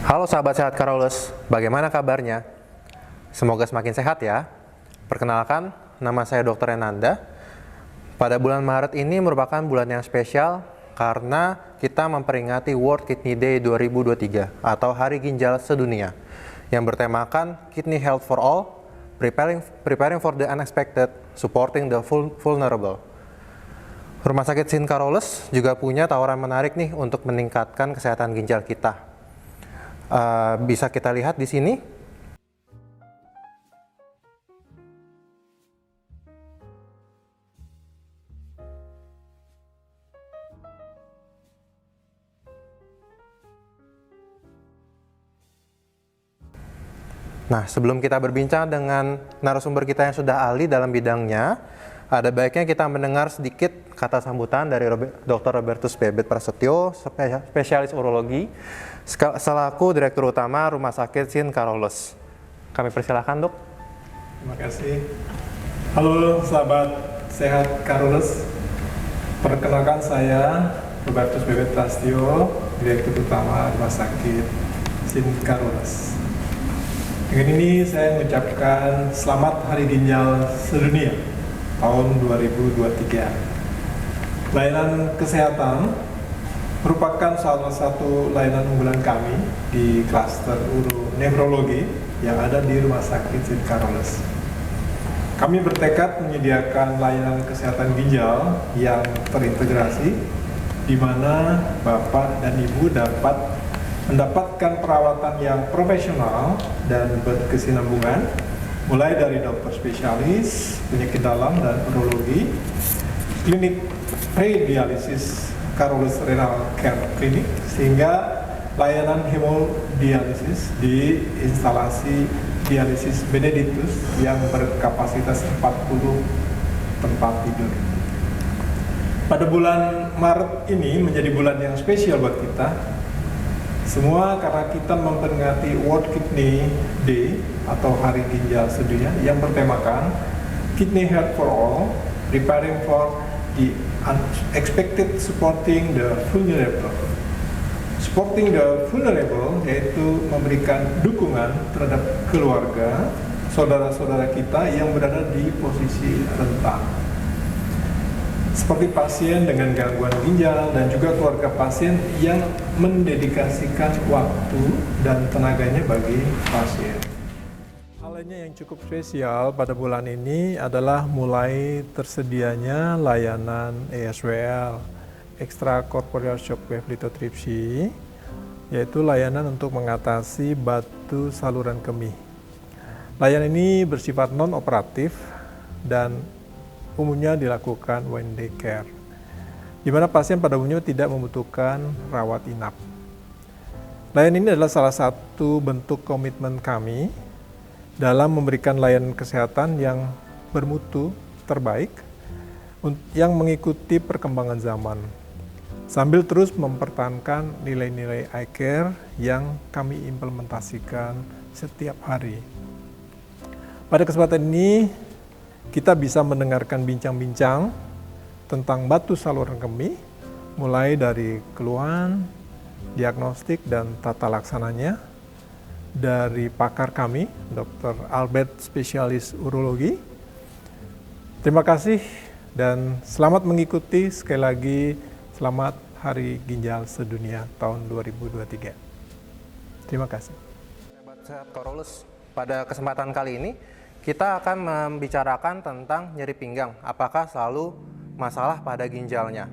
Halo sahabat sehat Carolus, bagaimana kabarnya? Semoga semakin sehat ya. Perkenalkan, nama saya Dr. Renanda. Pada bulan Maret ini merupakan bulan yang spesial karena kita memperingati World Kidney Day 2023 atau Hari Ginjal Sedunia yang bertemakan Kidney Health for All, preparing for the unexpected, supporting the vulnerable. Rumah sakit St. Carolus juga punya tawaran menarik nih untuk meningkatkan kesehatan ginjal kita. Bisa kita lihat di sini. Nah, sebelum kita berbincang dengan narasumber kita yang sudah ahli dalam bidangnya, ada baiknya kita mendengar sedikit kata sambutan dari Dr. Robertus Bebet Prasetyo, spesialis urologi, selaku Direktur Utama Rumah Sakit St. Carolus. Kami persilahkan, Dok. Terima kasih. Halo sahabat sehat Carolus. Perkenalkan saya Robertus Bebet Prasetyo, Direktur Utama Rumah Sakit St. Carolus. Dengan ini saya mengucapkan selamat Hari Ginjal Sedunia tahun 2023. Layanan kesehatan merupakan salah satu layanan unggulan kami di klaster uronefrologi yang ada di Rumah Sakit St. Carolus. Kami bertekad menyediakan layanan kesehatan ginjal yang terintegrasi, di mana Bapak dan Ibu dapat mendapatkan perawatan yang profesional dan berkesinambungan, mulai dari dokter spesialis, penyakit dalam dan urologi, klinik pre-dialisis Carolus Renal Care Clinic, sehingga layanan hemodialisis di instalasi dialisis Benedictus yang berkapasitas 40 tempat tidur. Pada bulan Maret ini menjadi bulan yang spesial buat kita. Semua karena kita memperingati World Kidney Day atau Hari Ginjal Sedunia yang bertemakan Kidney Health for All, preparing for the unexpected, supporting the vulnerable. Supporting the vulnerable yaitu memberikan dukungan terhadap keluarga, saudara-saudara kita yang berada di posisi rentan. Seperti pasien dengan gangguan ginjal dan juga keluarga pasien yang mendedikasikan waktu dan tenaganya bagi pasien. Hal lainnya yang cukup spesial pada bulan ini adalah mulai tersedianya layanan ESWL, extracorporeal shockwave lithotripsy, yaitu layanan untuk mengatasi batu saluran kemih. Layanan ini bersifat non-operatif dan umumnya dilakukan when day care, di mana pasien pada umumnya tidak membutuhkan rawat inap. Layanan ini adalah salah satu bentuk komitmen kami dalam memberikan layanan kesehatan yang bermutu terbaik, yang mengikuti perkembangan zaman, sambil terus mempertahankan nilai-nilai iCare yang kami implementasikan setiap hari. Pada kesempatan ini, kita bisa mendengarkan bincang-bincang tentang batu saluran kemih, mulai dari keluhan, diagnostik, dan tata laksananya dari pakar kami, Dr. Albert, spesialis urologi. Terima kasih dan selamat mengikuti. Sekali lagi, selamat Hari Ginjal Sedunia tahun 2023. Terima kasih. Sahabat sehat Carolus, pada kesempatan kali ini kita akan membicarakan tentang nyeri pinggang, apakah selalu masalah pada ginjalnya.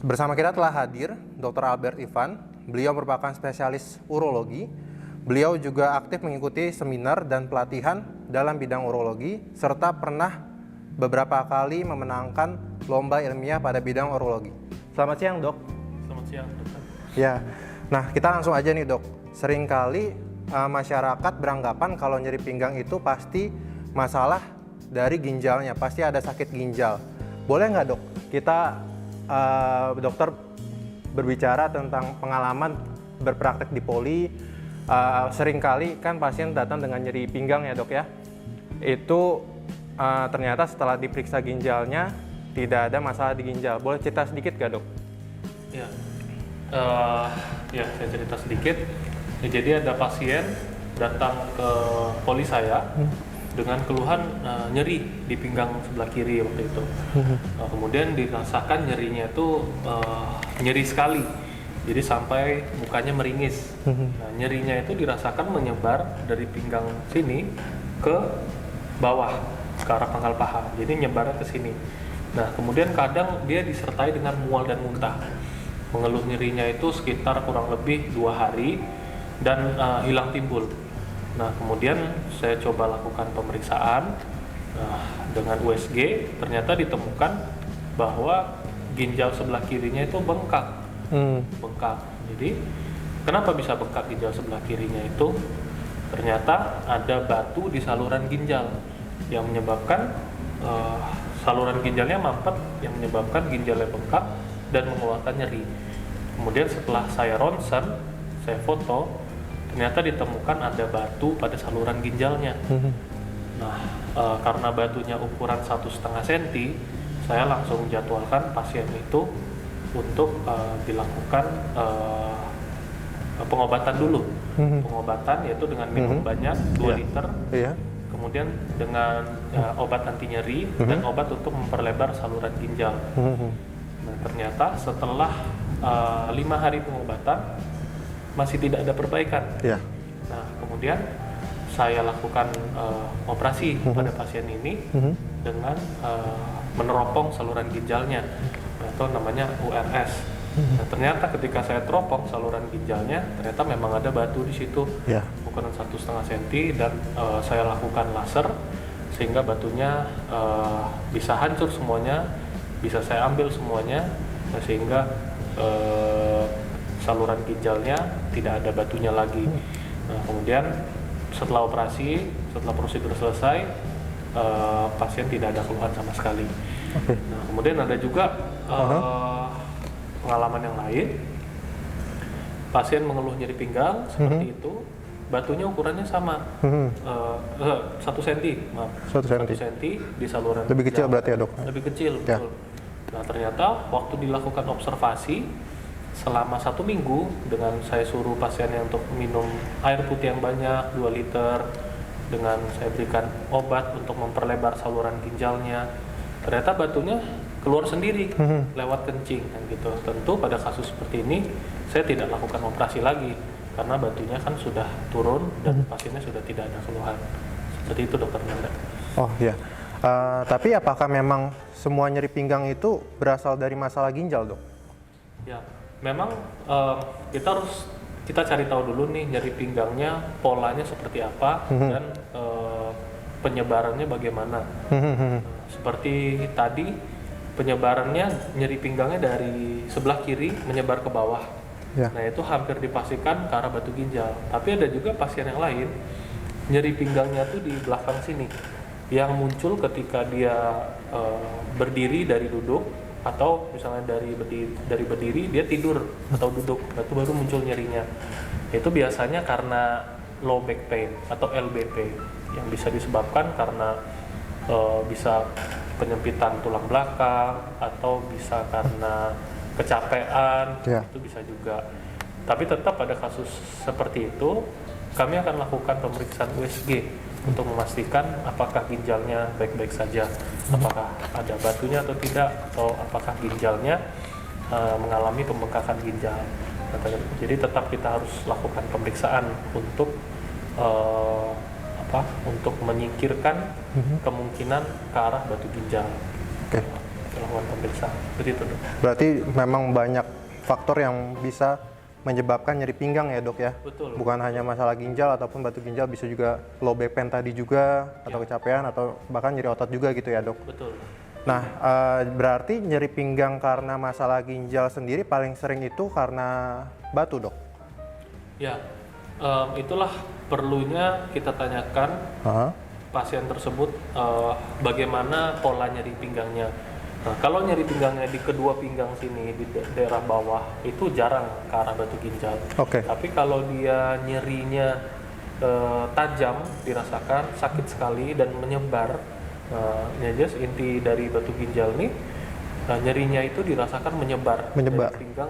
Bersama kita telah hadir Dr. Albert Ivan, beliau merupakan spesialis urologi. Beliau juga aktif mengikuti seminar dan pelatihan dalam bidang urologi, serta pernah beberapa kali memenangkan lomba ilmiah pada bidang urologi. Selamat siang, Dok. Selamat siang, Dokter. Ya, nah kita langsung aja nih, Dok. Seringkali masyarakat beranggapan kalau nyeri pinggang itu pasti masalah dari ginjalnya, pasti ada sakit ginjal. Boleh nggak, Dok, kita dokter berbicara tentang pengalaman berpraktek di poli? Seringkali kan pasien datang dengan nyeri pinggang ya, Dok ya. Itu ternyata setelah diperiksa ginjalnya tidak ada masalah di ginjal. Boleh cerita sedikit nggak, Dok? Ya, eh, ya saya cerita sedikit. Ya, jadi ada pasien datang ke poli saya dengan keluhan nyeri di pinggang sebelah kiri waktu itu. Kemudian dirasakan nyerinya itu nyeri sekali. Jadi sampai mukanya meringis. Nah, nyerinya itu dirasakan menyebar dari pinggang sini ke bawah ke arah pangkal paha. Jadi nyebarnya ke sini. Nah, kemudian kadang dia disertai dengan mual dan muntah. Mengeluh nyerinya itu sekitar kurang lebih 2 hari dan hilang timbul. Nah, kemudian saya coba lakukan pemeriksaan dengan USG. Ternyata ditemukan bahwa ginjal sebelah kirinya itu bengkak. Bengkak. Jadi kenapa bisa bengkak ginjal sebelah kirinya itu? Ternyata ada batu di saluran ginjal yang menyebabkan saluran ginjalnya mampet, yang menyebabkan ginjalnya bengkak dan mengeluarkan nyeri. Kemudian setelah saya ronsen, saya foto, ternyata ditemukan ada batu pada saluran ginjalnya. Nah, karena batunya ukuran 1,5 cm, saya langsung jadwalkan pasien itu untuk dilakukan pengobatan dulu. Pengobatan yaitu dengan minum banyak 2 liter. Kemudian dengan obat anti nyeri dan obat untuk memperlebar saluran ginjal. Nah, ternyata setelah 5 hari pengobatan masih tidak ada perbaikan. Nah, kemudian saya lakukan operasi pada pasien ini dengan meneropong saluran ginjalnya, atau namanya URS. Nah, ternyata ketika saya teropong saluran ginjalnya, ternyata memang ada batu di situ, ukuran 1,5 cm, dan saya lakukan laser sehingga batunya bisa hancur semuanya, bisa saya ambil semuanya, sehingga saluran ginjalnya tidak ada batunya lagi. Nah, kemudian setelah operasi, setelah prosedur selesai, pasien tidak ada keluhan sama sekali. Nah, kemudian ada juga pengalaman yang lain. Pasien mengeluh nyeri pinggang seperti itu, batunya ukurannya sama, 1 cm, maaf, 1 cm di saluran. Lebih kecil berarti ya, Dok? Lebih kecil, betul. Nah, ternyata waktu dilakukan observasi selama 1 minggu, dengan saya suruh pasiennya untuk minum air putih yang banyak 2 liter, dengan saya berikan obat untuk memperlebar saluran ginjalnya, ternyata batunya keluar sendiri lewat kencing kan gitu. Tentu pada kasus seperti ini saya tidak lakukan operasi lagi karena batunya kan sudah turun dan pasiennya sudah tidak ada keluhan. Seperti itu, Dokter Nanda. Oh iya. Tapi apakah memang semua nyeri pinggang itu berasal dari masalah ginjal, Dok? Ya, memang kita cari tahu dulu nih nyeri pinggangnya polanya seperti apa dan penyebarannya bagaimana. Seperti tadi, penyebarannya nyeri pinggangnya dari sebelah kiri menyebar ke bawah. Nah, itu hampir dipastikan ke arah batu ginjal. Tapi ada juga pasien yang lain, nyeri pinggangnya tuh di belakang sini, yang muncul ketika dia berdiri dari duduk, atau misalnya dari berdiri dia tidur atau duduk, itu baru muncul nyerinya. Itu biasanya karena low back pain atau LBP, yang bisa disebabkan karena bisa penyempitan tulang belakang, atau bisa karena kecapean, itu bisa juga. Tapi tetap pada kasus seperti itu, kami akan lakukan pemeriksaan USG untuk memastikan apakah ginjalnya baik-baik saja, apakah ada batunya atau tidak, atau apakah ginjalnya mengalami pembengkakan ginjal. Jadi tetap kita harus lakukan pemeriksaan untuk untuk menyingkirkan kemungkinan ke arah batu ginjal. Lakukan pemeriksaan. Begitu, Dok. Berarti memang banyak faktor yang bisa menyebabkan nyeri pinggang ya, Dok ya? Betul. Bukan hanya masalah ginjal ataupun batu ginjal, bisa juga low back pain tadi juga, atau kecapean, atau bahkan nyeri otot juga gitu ya, Dok? Betul. Nah, berarti nyeri pinggang karena masalah ginjal sendiri paling sering itu karena batu, Dok? Ya, itulah perlunya kita tanyakan pasien tersebut bagaimana pola nyeri pinggangnya. Nah, kalau nyeri pinggangnya di kedua pinggang sini, di daerah bawah, itu jarang ke arah batu ginjal. Tapi kalau dia nyerinya tajam, dirasakan sakit sekali dan menyebar, ini aja inti dari batu ginjal nih, Nah, nyerinya itu dirasakan menyebar Menyebar. dari pinggang,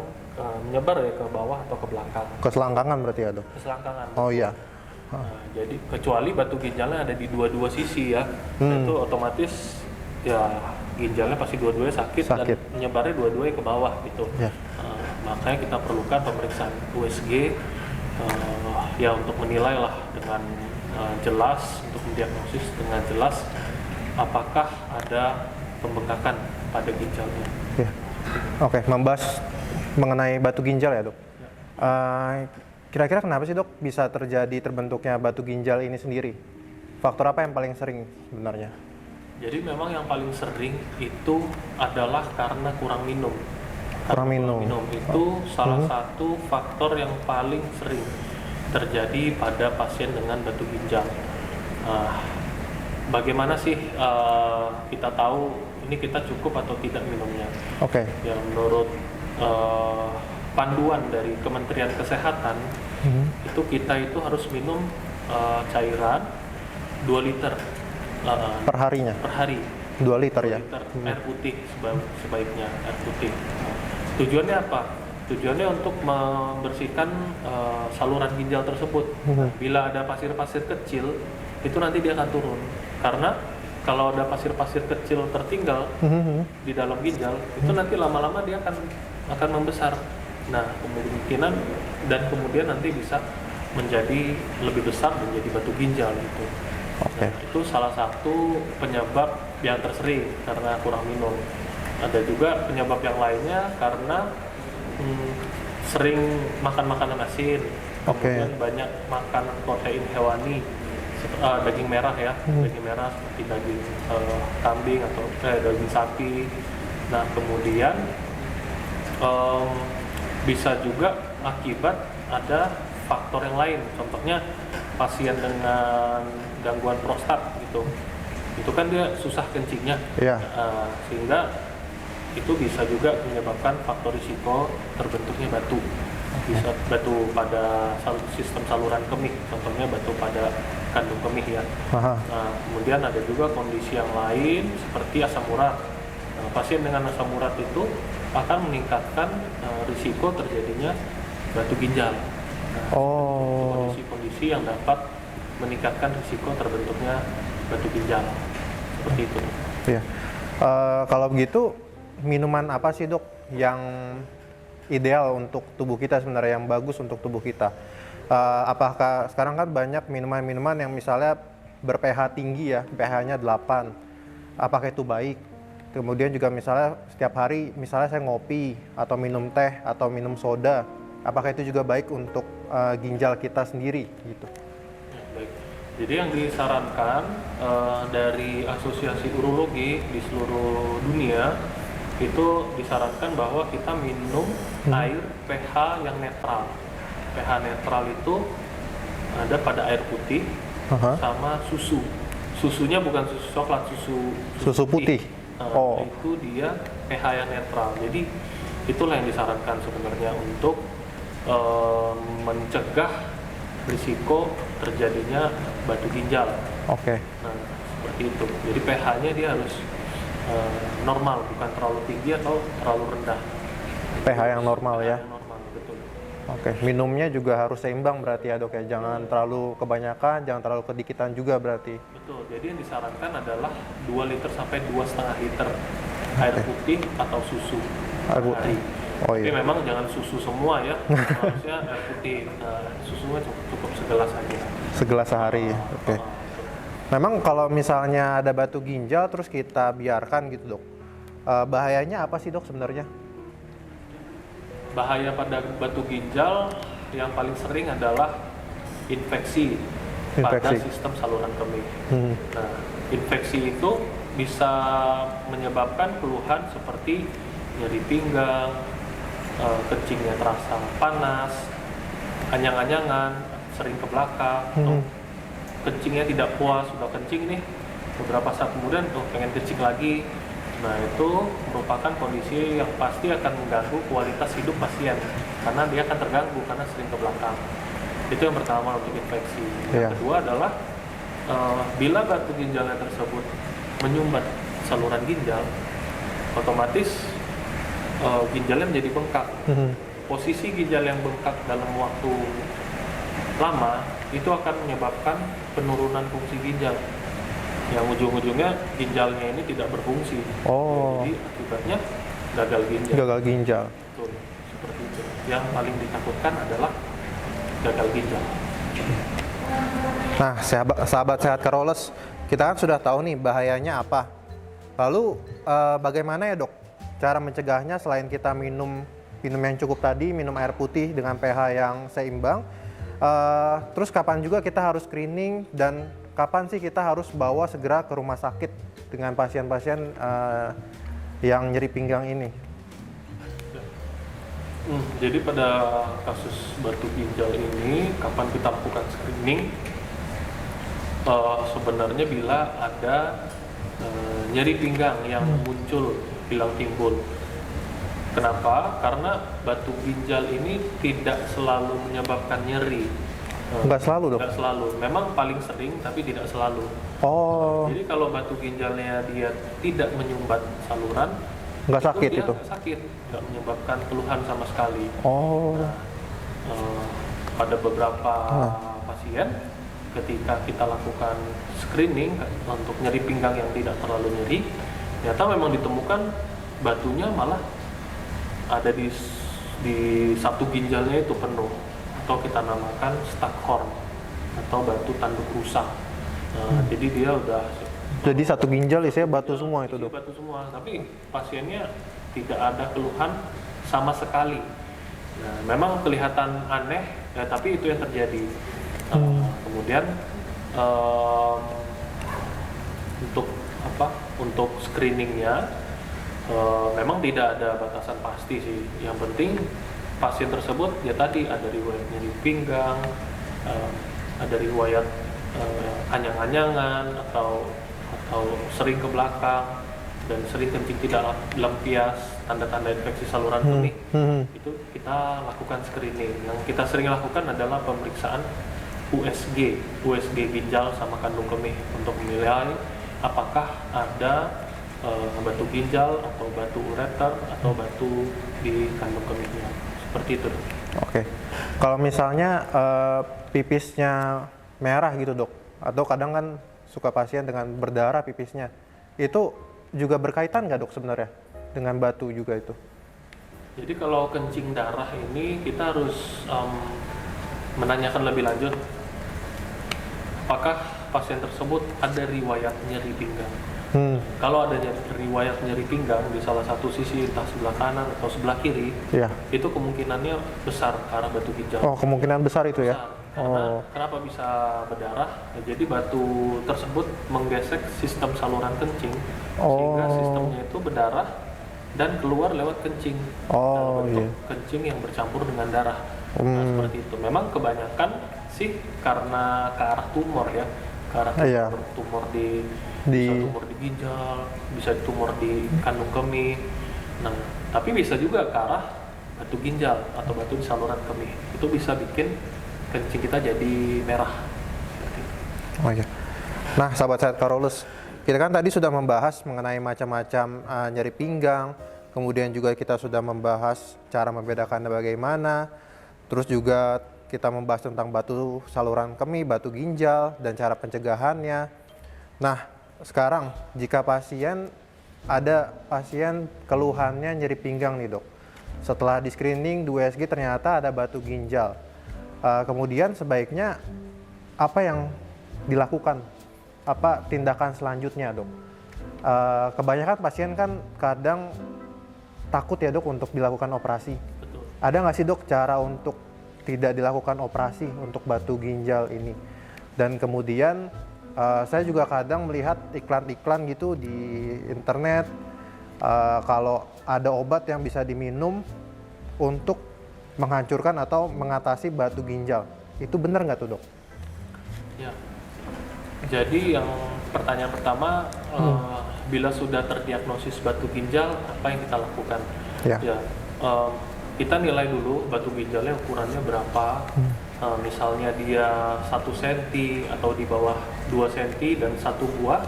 menyebar ya ke bawah atau ke belakang, Ke selangkangan berarti ya dok? ke selangkangan. Oh iya. Nah, jadi kecuali batu ginjalnya ada di dua-dua sisi ya, nah, itu otomatis ya ginjalnya pasti dua-duanya sakit, Sakit. dan menyebarnya dua-duanya ke bawah gitu. Ya. Makanya kita perlukan pemeriksaan USG ya untuk menilai lah dengan jelas, untuk mendiagnosis dengan jelas apakah ada pembengkakan pada ginjalnya. Ya. Oke, membahas mengenai batu ginjal ya dok. Kira-kira kenapa sih dok bisa terjadi terbentuknya batu ginjal ini sendiri? Faktor apa yang paling sering sebenarnya? Jadi memang yang paling sering itu adalah karena kurang minum. Kurang minum. Itu salah satu faktor yang paling sering terjadi pada pasien dengan batu ginjal. Bagaimana sih kita tahu ini kita cukup atau tidak minumnya? Oke. Ya menurut panduan dari Kementerian Kesehatan itu kita itu harus minum cairan 2 liter Per harinya? per hari. 2 liter ya? 2 liter air putih sebaiknya air putih. Tujuannya apa? Tujuannya untuk membersihkan saluran ginjal tersebut. Bila ada pasir-pasir kecil, itu nanti dia akan turun. Karena kalau ada pasir-pasir kecil tertinggal di dalam ginjal, itu nanti lama-lama dia akan membesar. Nah, kemungkinan dan kemudian nanti bisa menjadi lebih besar, menjadi batu ginjal gitu. Oke. Nah, itu salah satu penyebab yang tersering karena kurang minum. Ada juga penyebab yang lainnya karena sering makan makanan asin, kemudian banyak makan protein hewani, daging merah ya, daging merah seperti daging kambing atau daging sapi. Nah, kemudian bisa juga akibat ada faktor yang lain, contohnya pasien dengan gangguan prostat gitu, itu kan dia susah kencingnya, sehingga itu bisa juga menyebabkan faktor risiko terbentuknya batu, bisa batu pada sistem saluran kemih, contohnya batu pada kandung kemih ya. Nah, kemudian ada juga kondisi yang lain seperti asam urat. Nah, pasien dengan asam urat itu akan meningkatkan risiko terjadinya batu ginjal. Nah, kondisi-kondisi yang dapat meningkatkan risiko terbentuknya batu ginjal seperti itu. Iya. Kalau begitu minuman apa sih dok yang ideal untuk tubuh kita sebenarnya, yang bagus untuk tubuh kita? Apakah sekarang kan banyak minuman-minuman yang misalnya ber-pH tinggi ya, pH-nya 8. Apakah itu baik? Kemudian juga misalnya setiap hari misalnya saya ngopi atau minum teh atau minum soda, apakah itu juga baik untuk ginjal kita sendiri gitu? Ya, baik. Jadi yang disarankan dari Asosiasi Urologi di seluruh dunia itu disarankan bahwa kita minum air pH yang netral. pH netral itu ada pada air putih sama susu. Susunya bukan susu coklat, susu putih. Itu dia pH yang netral. Jadi itulah yang disarankan sebenarnya untuk mencegah risiko terjadinya batu ginjal. Nah, seperti itu. Jadi pH-nya dia harus normal, bukan terlalu tinggi atau terlalu rendah. pH yang normal ya. Yang normal, betul. Minumnya juga harus seimbang berarti ya dok ya. Jangan terlalu kebanyakan, jangan terlalu kedikitan juga berarti. Betul. Jadi yang disarankan adalah 2 liter sampai 2,5 liter air putih atau susu per hari. Tapi memang jangan susu semua ya. Harusnya air putih. Susunya cukup segelas aja. Segelas sehari. Memang kalau misalnya ada batu ginjal terus kita biarkan gitu dok, bahayanya apa sih dok sebenarnya? Bahaya pada batu ginjal yang paling sering adalah infeksi pada sistem saluran kemih. Nah, infeksi itu bisa menyebabkan keluhan seperti nyeri pinggang, kencingnya terasa panas, anyang-anyangan, sering ke belakang, kencingnya tidak puas, sudah kencing nih, beberapa saat kemudian pengen kencing lagi. Nah, itu merupakan kondisi yang pasti akan mengganggu kualitas hidup pasien karena dia akan terganggu karena sering ke belakang. Itu yang pertama untuk infeksi. Yang kedua adalah bila batu ginjalnya tersebut menyumbat saluran ginjal, otomatis ginjalnya menjadi bengkak. Posisi ginjal yang bengkak dalam waktu lama itu akan menyebabkan penurunan fungsi ginjal, yang ujung-ujungnya ginjalnya ini tidak berfungsi. Oh. Jadi akibatnya gagal ginjal. Gagal ginjal. Betul, seperti itu. Yang paling ditakutkan adalah gagal ginjal. Nah, sahabat sehat Carolus, kita kan sudah tahu nih bahayanya apa. Lalu bagaimana ya dok cara mencegahnya selain kita minum yang cukup tadi, minum air putih dengan pH yang seimbang. Terus kapan juga kita harus screening dan kapan sih kita harus bawa segera ke rumah sakit dengan pasien-pasien yang nyeri pinggang ini? Jadi pada kasus batu ginjal ini, kapan kita lakukan screening? Sebenarnya bila ada nyeri pinggang yang muncul, bilang timbul. Kenapa? Karena batu ginjal ini tidak selalu menyebabkan nyeri. Enggak selalu dok? Tidak selalu. Memang paling sering, tapi tidak selalu. Oh. Jadi kalau batu ginjalnya dia tidak menyumbat saluran, Nggak sakit dia itu? nggak sakit, nggak menyebabkan keluhan sama sekali. Oh. Pada beberapa pasien, ketika kita lakukan screening untuk nyeri pinggang yang tidak terlalu nyeri, ternyata memang ditemukan batunya malah ada di satu ginjalnya itu penuh, atau kita namakan Stackhorn atau batu tanduk rusak. Jadi dia udah Jadi satu ginjal isinya batu semua itu dok? batu semua, tapi pasiennya tidak ada keluhan sama sekali. Nah, memang kelihatan aneh, ya, tapi itu yang terjadi. Kemudian untuk screeningnya memang tidak ada batasan pasti sih. Yang penting pasien tersebut ya tadi ada riwayat nyeri pinggang, ada riwayat anyang-anyangan atau sering ke belakang dan sering kencing tidak lampias, tanda-tanda infeksi saluran kemih. Itu kita lakukan screening. Yang kita sering lakukan adalah pemeriksaan USG ginjal sama kandung kemih untuk menilai apakah ada batu ginjal atau batu ureter atau batu di kandung kemihnya, seperti itu. Oke. Kalau misalnya pipisnya merah gitu dok, atau kadang kan suka pasien dengan berdarah pipisnya, itu juga berkaitan nggak dok sebenarnya dengan batu juga itu? Jadi kalau kencing darah ini kita harus menanyakan lebih lanjut apakah pasien tersebut ada riwayat nyeri pinggang. Kalau ada riwayat nyeri pinggang di salah satu sisi, entah sebelah kanan atau sebelah kiri, itu kemungkinannya besar ke arah batu ginjal. Oh, kemungkinan besar itu ya? Karena kenapa bisa berdarah? Ya, jadi batu tersebut menggesek sistem saluran kencing, sehingga sistemnya itu berdarah dan keluar lewat kencing. Dalam bentuk kencing yang bercampur dengan darah. Nah, seperti itu. Memang kebanyakan sih karena ke arah tumor ya, ke arah tumor bisa tumor di ginjal, bisa tumor di kandung kemih. Nah, tapi bisa juga ke arah batu ginjal atau batu di saluran kemih. Itu bisa bikin kencing kita jadi merah. Oh iya. Nah, sahabat sehat Carolus, kita kan tadi sudah membahas mengenai macam-macam nyeri pinggang, kemudian juga kita sudah membahas cara membedakannya bagaimana, terus juga kita membahas tentang batu saluran kemih, batu ginjal, dan cara pencegahannya. Nah, sekarang jika ada pasien keluhannya nyeri pinggang nih dok, setelah di screening di USG ternyata ada batu ginjal, kemudian sebaiknya apa yang dilakukan? Apa tindakan selanjutnya dok? Kebanyakan pasien kan kadang takut ya dok untuk dilakukan operasi. Betul. Ada nggak sih dok cara untuk tidak dilakukan operasi untuk batu ginjal ini? Dan kemudian saya juga kadang melihat iklan-iklan gitu di internet, kalau ada obat yang bisa diminum untuk menghancurkan atau mengatasi batu ginjal. Itu benar nggak tuh dok? Ya. Jadi yang pertanyaan pertama, bila sudah terdiagnosis batu ginjal, apa yang kita lakukan? Kita nilai dulu batu ginjalnya ukurannya berapa. Misalnya dia 1 cm atau di bawah 2 cm dan 1 buah,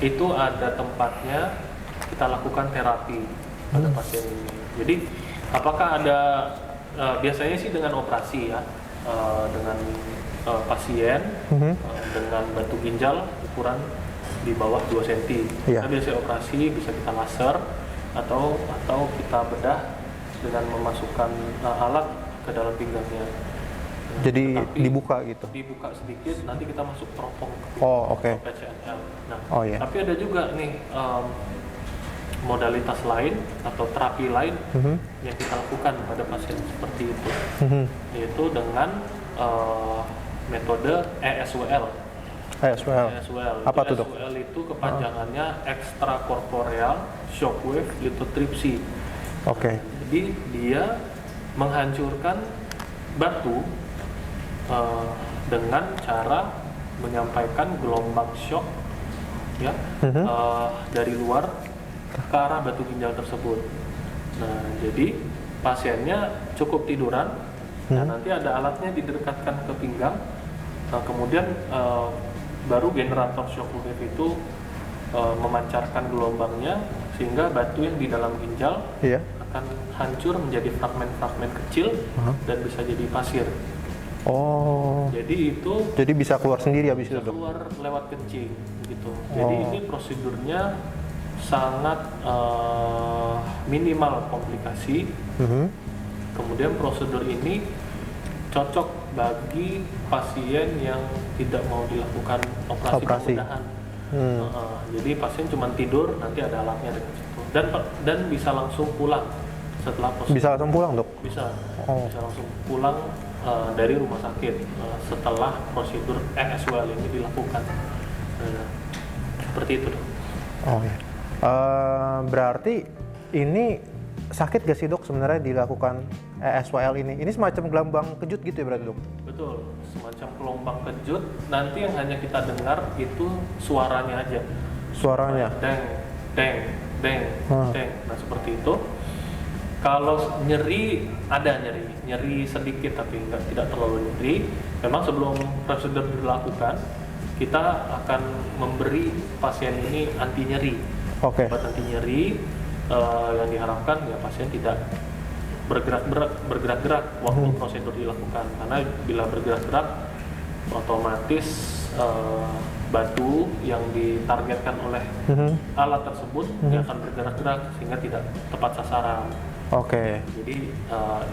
itu ada tempatnya kita lakukan terapi pada pasien ini. Jadi apakah ada biasanya sih dengan operasi ya, dengan pasien dengan batu ginjal ukuran di bawah 2 cm. Iya. Kita biasanya operasi, bisa kita laser atau kita bedah dengan memasukkan alat ke dalam pinggangnya. Jadi Tetapi dibuka gitu. dibuka sedikit, nanti kita masuk teropong Oh, oke. PCNL. Nah, Oh, iya. tapi ada juga nih modalitas lain atau terapi lain yang kita lakukan pada pasien seperti itu, yaitu dengan metode ESWL. ESWL. ESWL. Apa tuh, Dok? ESWL itu kepanjangannya extracorporeal shockwave lithotripsy. Oke. Jadi dia menghancurkan batu dengan cara menyampaikan gelombang shock ya dari luar ke arah batu ginjal tersebut. Nah, jadi pasiennya cukup tiduran dan nanti ada alatnya didekatkan ke pinggang. Kemudian baru generator shockwave itu memancarkan gelombangnya sehingga batu yang di dalam ginjal Iya. akan hancur menjadi fragmen-fragmen kecil dan bisa jadi pasir. Oh. Jadi itu Jadi bisa keluar sendiri habis itu, bisa Dok. keluar lewat kencing gitu. Jadi ini prosedurnya sangat minimal komplikasi. Kemudian prosedur ini cocok bagi pasien yang tidak mau dilakukan operasi. Pembedahan. Jadi pasien cuma tidur, nanti ada alatnya dengan situ. Dan bisa langsung pulang setelah prosedur. Bisa langsung pulang, Dok? Bisa. Oh. Bisa langsung pulang dari rumah sakit setelah prosedur ESWL ini dilakukan. Seperti itu, Dok. Oh ya. Berarti ini sakit gak sih, Dok, sebenarnya dilakukan ESWL ini? Ini semacam gelombang kejut gitu ya berarti, Dok? Betul, semacam gelombang kejut. Nanti yang hanya kita dengar itu suaranya aja. Suaranya? Deng, deng, deng, deng. Nah, seperti itu. Kalau nyeri, ada nyeri sedikit tapi tidak terlalu nyeri. Memang sebelum prosedur dilakukan, kita akan memberi pasien ini anti nyeri. Oke. Obat anti nyeri yang diharapkan ya pasien tidak bergerak-gerak waktu prosedur dilakukan, karena bila bergerak-gerak otomatis batu yang ditargetkan oleh alat tersebut dia akan bergerak-gerak sehingga tidak tepat sasaran. Oke. Jadi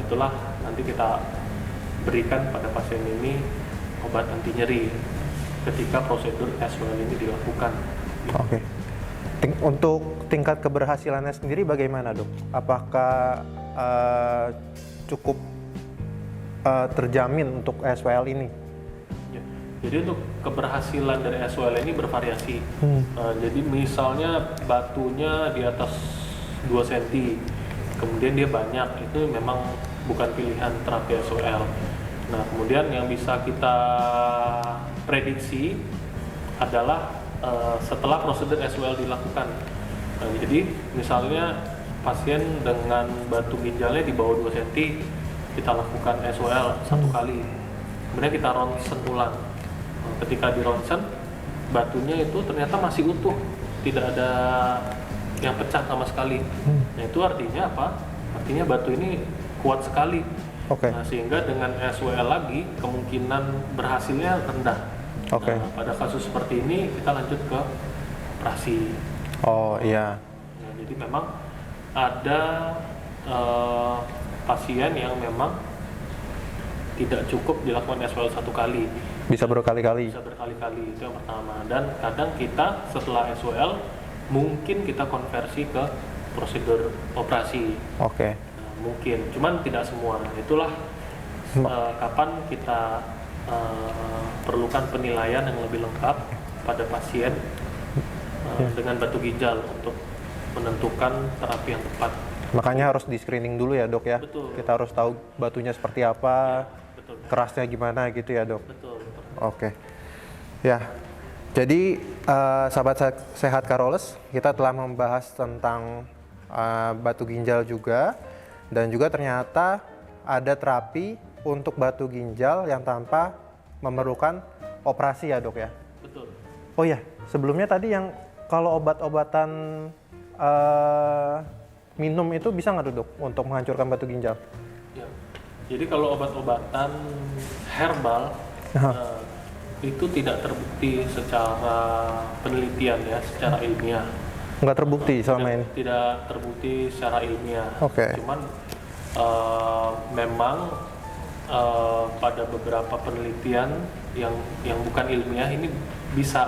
itulah nanti kita berikan pada pasien ini obat anti nyeri ketika prosedur ESWL ini dilakukan. Oke. Untuk tingkat keberhasilannya sendiri bagaimana, Dok? Apakah cukup terjamin untuk ESWL ini? Ya. Jadi untuk keberhasilan dari ESWL ini bervariasi. Jadi misalnya batunya di atas 2 cm, kemudian dia banyak, itu memang bukan pilihan terapi ESWL. Nah, kemudian yang bisa kita prediksi adalah setelah prosedur ESWL dilakukan. Nah, jadi misalnya pasien dengan batu ginjalnya di bawah 2 cm, kita lakukan ESWL 1 kali. Kemudian kita ronsen ulang. Ketika di ronsen, batunya itu ternyata masih utuh, tidak ada yang pecah sama sekali. Nah, itu artinya apa? Artinya batu ini kuat sekali. Oke. Nah, sehingga dengan ESWL lagi kemungkinan berhasilnya rendah. Oke. Nah, pada kasus seperti ini kita lanjut ke operasi. Oh iya. Nah, jadi memang ada pasien yang memang tidak cukup dilakukan ESWL 1 kali. Bisa berkali-kali. Bisa berkali-kali, itu yang pertama. Dan kadang kita setelah ESWL mungkin kita konversi ke prosedur operasi. Oke. Nah, mungkin, cuman tidak semua. Itulah kapan kita perlukan penilaian yang lebih lengkap pada pasien dengan batu ginjal untuk menentukan terapi yang tepat. Makanya harus di screening dulu ya, Dok ya. Betul. Kita harus tahu batunya seperti apa, Betul. kerasnya gimana gitu ya, Dok. Betul. Oke. Ya. Jadi sahabat sehat Carolus, kita telah membahas tentang batu ginjal juga, dan juga ternyata ada terapi untuk batu ginjal yang tanpa memerlukan operasi ya, Dok ya. Betul. Oh ya, sebelumnya tadi yang kalau obat-obatan minum itu bisa nggak tuh dok untuk menghancurkan batu ginjal? Ya. Jadi kalau obat-obatan herbal itu tidak terbukti secara penelitian ya, secara ilmiah. Nggak terbukti selama ini? Tidak terbukti secara ilmiah. Oke. Cuman memang pada beberapa penelitian yang bukan ilmiah ini bisa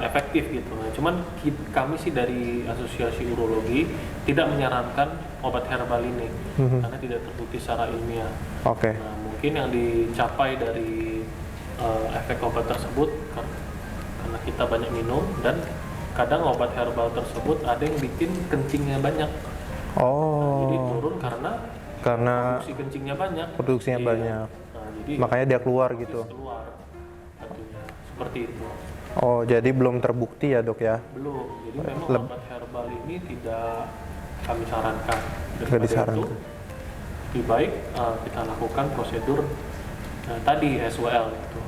efektif gitu. Nah, cuman kami sih dari Asosiasi Urologi tidak menyarankan obat herbal ini karena tidak terbukti secara ilmiah. Oke. Nah, mungkin yang dicapai dari efek obat tersebut karena kita banyak minum, dan kadang obat herbal tersebut ada yang bikin kencingnya banyak. Oh. Jadi turun karena produksi kencingnya banyak. Produksinya Iya. banyak. Nah, jadi Makanya dia keluar gitu. keluar batunya. Seperti itu. Oh, jadi belum terbukti ya dok ya? Belum. Jadi memang obat herbal ini tidak kami sarankan. Tidak Daripada disarankan. itu, lebih baik kita lakukan prosedur tadi SWL itu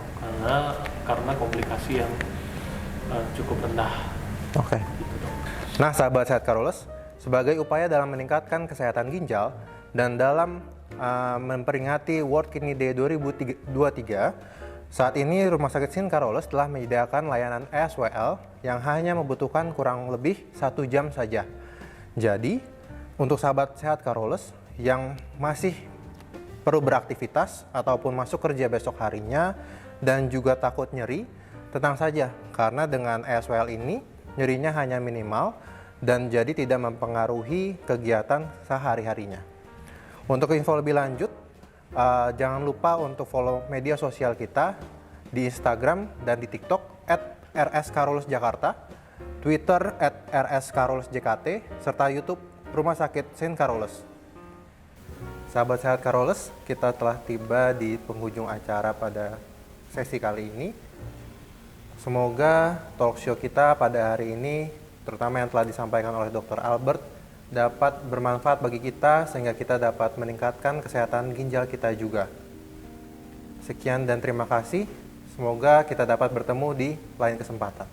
karena komplikasi yang cukup rendah. Oke. Gitu, Dok. Nah, sahabat sehat Carolus, sebagai upaya dalam meningkatkan kesehatan ginjal dan dalam memperingati World Kidney Day 2023, saat ini Rumah Sakit St. Carolus telah menyediakan layanan ESWL yang hanya membutuhkan kurang lebih 1 jam saja. Jadi, untuk sahabat sehat Carolus yang masih perlu beraktivitas ataupun masuk kerja besok harinya dan juga takut nyeri, tenang saja karena dengan ESWL ini nyerinya hanya minimal dan jadi tidak mempengaruhi kegiatan sehari-harinya. Untuk info lebih lanjut, jangan lupa untuk follow media sosial kita di Instagram dan di TikTok @rscarolusjakarta, Twitter @rscarolusjkt, serta YouTube Rumah Sakit St. Carolus. Sahabat sehat Carolus, kita telah tiba di penghujung acara pada sesi kali ini. Semoga talk show kita pada hari ini, terutama yang telah disampaikan oleh Dr. Albert, dapat bermanfaat bagi kita sehingga kita dapat meningkatkan kesehatan ginjal kita juga. Sekian dan terima kasih. Semoga kita dapat bertemu di lain kesempatan.